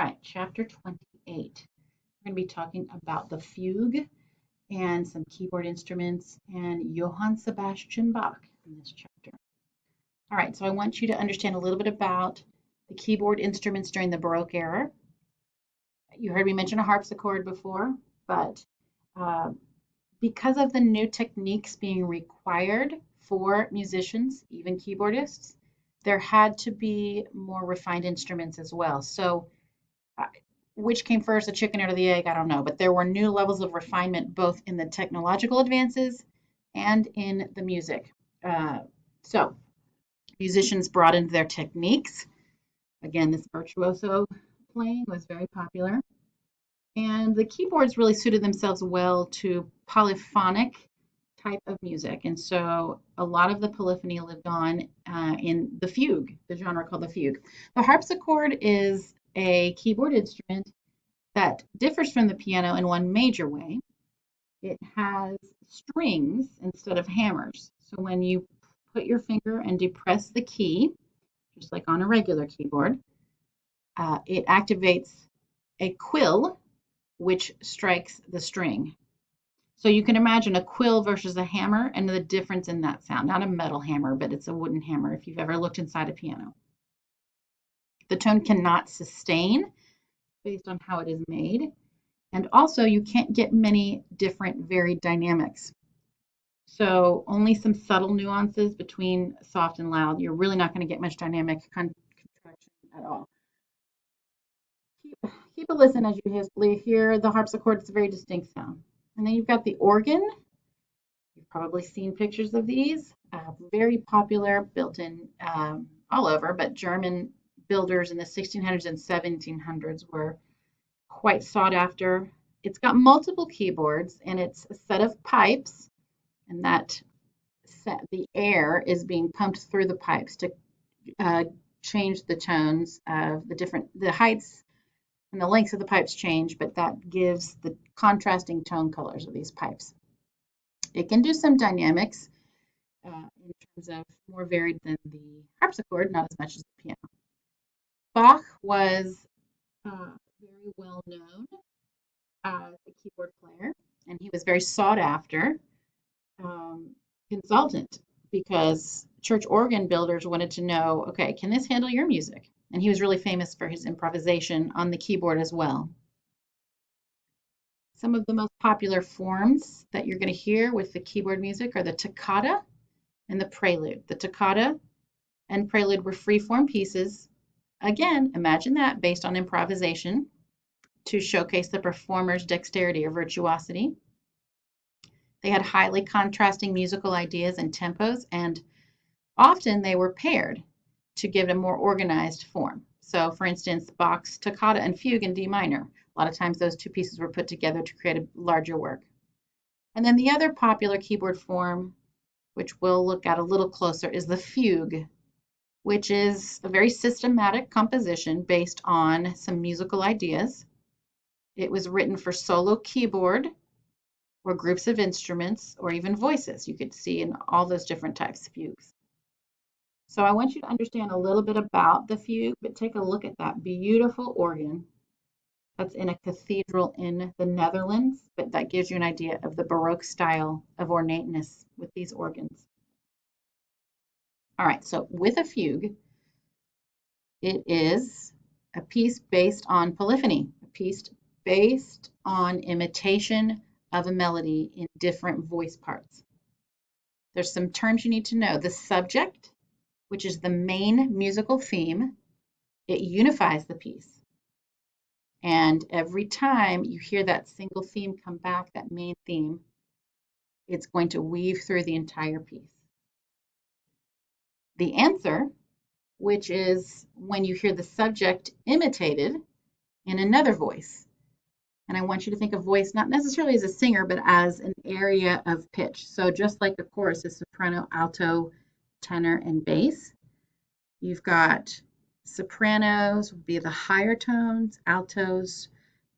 right, chapter 28. We're going to be talking about the fugue and some keyboard instruments and Johann Sebastian Bach in this chapter. All right, so I want you to understand a little bit about the keyboard instruments during the Baroque era. You heard me mention a harpsichord before, but uh, because of the new techniques being required for musicians, even keyboardists, there had to be more refined instruments as well. So which came first, the chicken or the egg? I don't know. But there were new levels of refinement both in the technological advances and in the music. So musicians broadened their techniques. Again, this virtuoso playing was very popular. And the keyboards really suited themselves well to polyphonic type of music. And so a lot of the polyphony lived on in the fugue, the genre called the fugue. The harpsichord is a keyboard instrument that differs from the piano in one major way. It has strings instead of hammers. So when you put your finger and depress the key, just like on a regular keyboard, it activates a quill which strikes the string. So you can imagine a quill versus a hammer and the difference in that sound. Not a metal hammer, but it's a wooden hammer if you've ever looked inside a piano. The tone cannot sustain based on how it is made. And also, you can't get many different varied dynamics. So only some subtle nuances between soft and loud. You're really not going to get much dynamic contraction at all. Keep a listen as you hear the harpsichord. It's a very distinct sound. And then you've got the organ. You've probably seen pictures of these. Very popular, built in all over, but German builders in the 1600s and 1700s were quite sought after. It's got multiple keyboards and it's a set of pipes, and the air is being pumped through the pipes to change the tones of the heights and the lengths of the pipes change, but that gives the contrasting tone colors of these pipes. It can do some dynamics in terms of more varied than the harpsichord, not as much as the piano. Bach was very well known as a keyboard player, and he was very sought after consultant because church organ builders wanted to know, okay, can this handle your music? And he was really famous for his improvisation on the keyboard as well. Some of the most popular forms that you're going to hear with the keyboard music are the toccata and the prelude. The toccata and prelude were free-form pieces. Again, imagine that, based on improvisation to showcase the performer's dexterity or virtuosity. They had highly contrasting musical ideas and tempos, and often they were paired to give it a more organized form. So, for instance, Bach's Toccata and Fugue in D minor. A lot of times those two pieces were put together to create a larger work. And then the other popular keyboard form, which we'll look at a little closer, is the fugue, which is a very systematic composition based on some musical ideas. It was written for solo keyboard or groups of instruments or even voices. You could see in all those different types of fugues. So I want you to understand a little bit about the fugue, but take a look at that beautiful organ that's in a cathedral in the Netherlands, but that gives you an idea of the Baroque style of ornateness with these organs. All right, so with a fugue, it is a piece based on polyphony, a piece based on imitation of a melody in different voice parts. There's some terms you need to know. The subject, which is the main musical theme, it unifies the piece. And every time you hear that single theme come back, that main theme, it's going to weave through the entire piece. The answer, which is when you hear the subject imitated in another voice. And I want you to think of voice not necessarily as a singer, but as an area of pitch. So just like a chorus is soprano, alto, tenor, and bass, you've got sopranos would be the higher tones, altos,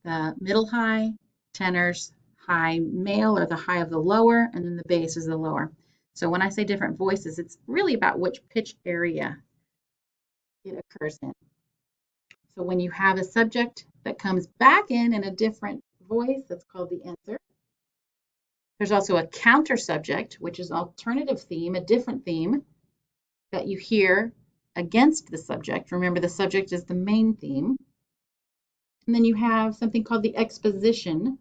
the middle high, tenors, high male or the high of the lower, and then the bass is the lower. So when I say different voices, it's really about which pitch area it occurs in. So when you have a subject that comes back in a different voice, that's called the answer. There's also a counter subject, which is an alternative theme, a different theme that you hear against the subject. Remember, the subject is the main theme. And then you have something called the exposition,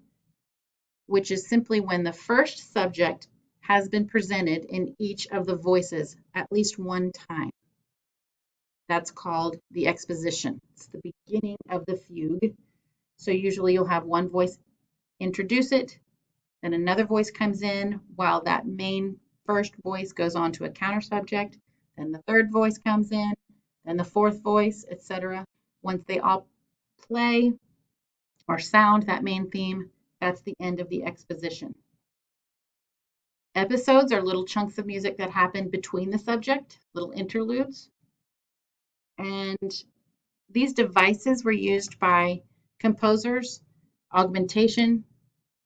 which is simply when the first subject has been presented in each of the voices at least one time. That's called the exposition. It's the beginning of the fugue. So usually you'll have one voice introduce it, then another voice comes in while that main first voice goes on to a counter subject, then the third voice comes in, then the fourth voice, etc. Once they all play or sound that main theme, that's the end of the exposition. Episodes are little chunks of music that happen between the subject, little interludes. And these devices were used by composers: augmentation,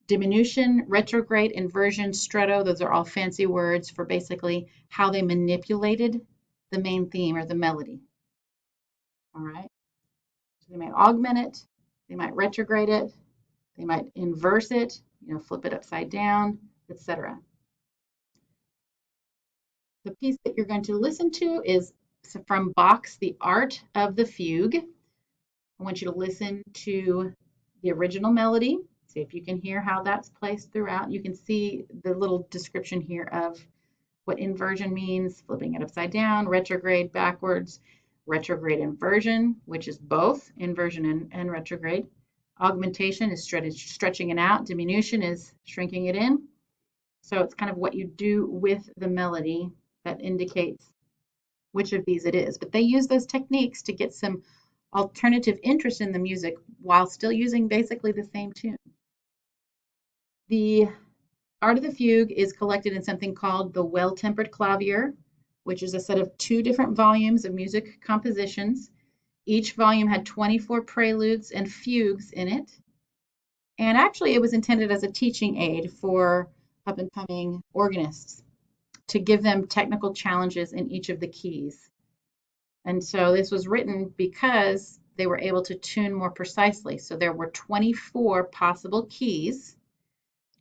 diminution, retrograde, inversion, stretto. Those are all fancy words for basically how they manipulated the main theme or the melody. All right. So they might augment it, they might retrograde it, they might inverse it, flip it upside down, etc. The piece that you're going to listen to is from Bach's The Art of the Fugue. I want you to listen to the original melody. See if you can hear how that's placed throughout. You can see the little description here of what inversion means, flipping it upside down, retrograde backwards, retrograde inversion, which is both inversion and retrograde. Augmentation is stretching it out. Diminution is shrinking it in. So it's kind of what you do with the melody that indicates which of these it is. But they use those techniques to get some alternative interest in the music while still using basically the same tune. The Art of the Fugue is collected in something called the Well-Tempered Clavier, which is a set of 2 different volumes of music compositions. Each volume had 24 preludes and fugues in it. And actually, it was intended as a teaching aid for up-and-coming organists to give them technical challenges in each of the keys. And so this was written because they were able to tune more precisely. So there were 24 possible keys.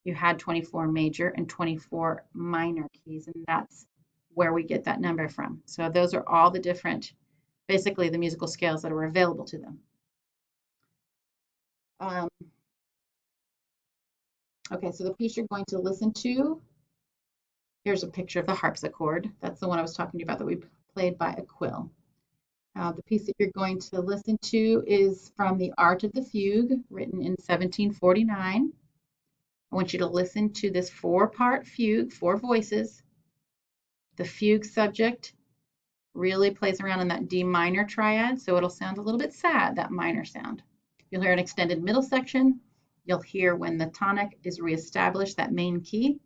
You had 24 major and 24 minor keys, and that's where we get that number from. So those are all the different, basically the musical scales that are available to them. Okay, so the piece you're going to listen to, here's a picture of the harpsichord. That's the one I was talking to you about that we played by Aquil. The piece that you're going to listen to is from The Art of the Fugue, written in 1749. I want you to listen to this 4-part fugue, 4 voices. The fugue subject really plays around in that D minor triad, so it'll sound a little bit sad, that minor sound. You'll hear an extended middle section. You'll hear when the tonic is reestablished, that main key.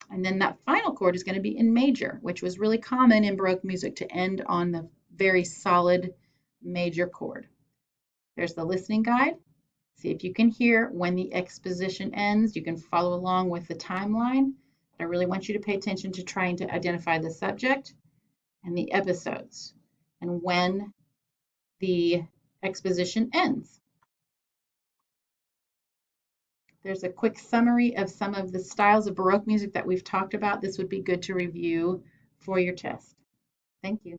And then that final chord is going to be in major, which was really common in Baroque music to end on the very solid major chord. There's the listening guide. See if you can hear when the exposition ends. You can follow along with the timeline. But I really want you to pay attention to trying to identify the subject and the episodes and when the exposition ends. There's a quick summary of some of the styles of Baroque music that we've talked about. This would be good to review for your test. Thank you.